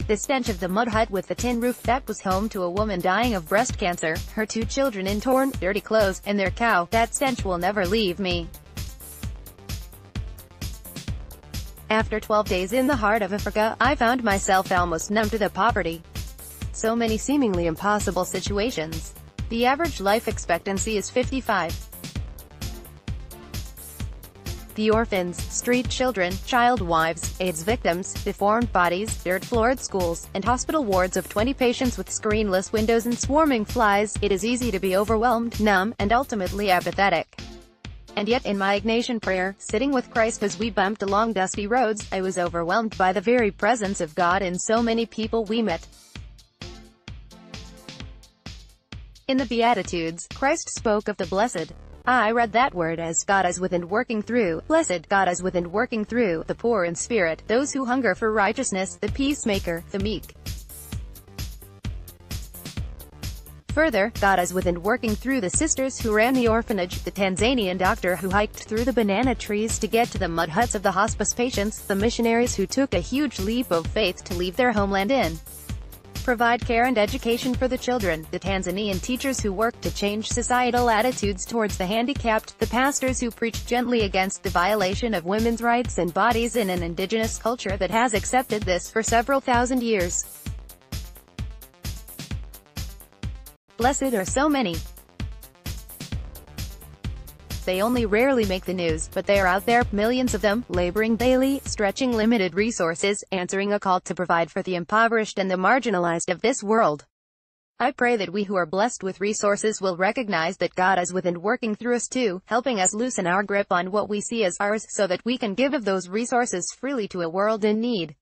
The stench of the mud hut with the tin roof that was home to a woman dying of breast cancer, her 2 children in torn, dirty clothes, and their cow, that stench will never leave me. After 12 days in the heart of Africa, I found myself almost numb to the poverty. So many seemingly impossible situations. The average life expectancy is 55. The orphans, street children, child wives, AIDS victims, deformed bodies, dirt-floored schools, and hospital wards of 20 patients with screenless windows and swarming flies. It is easy to be overwhelmed, numb, and ultimately apathetic. And yet in my Ignatian prayer, sitting with Christ as we bumped along dusty roads, I was overwhelmed by the very presence of God in so many people we met. In the Beatitudes, Christ spoke of the blessed. I read that word as God is within working through, blessed God is within working through, the poor in spirit, those who hunger for righteousness, the peacemaker, the meek. Further, God is within working through the sisters who ran the orphanage, the Tanzanian doctor who hiked through the banana trees to get to the mud huts of the hospice patients, the missionaries who took a huge leap of faith to leave their homeland and provide care and education for the children, the Tanzanian teachers who work to change societal attitudes towards the handicapped, the pastors who preach gently against the violation of women's rights and bodies in an indigenous culture that has accepted this for several thousand years. Blessed are so many. They only rarely make the news, but they are out there, millions of them, laboring daily, stretching limited resources, answering a call to provide for the impoverished and the marginalized of this world. I pray that we who are blessed with resources will recognize that God is within working through us too, helping us loosen our grip on what we see as ours, so that we can give of those resources freely to a world in need.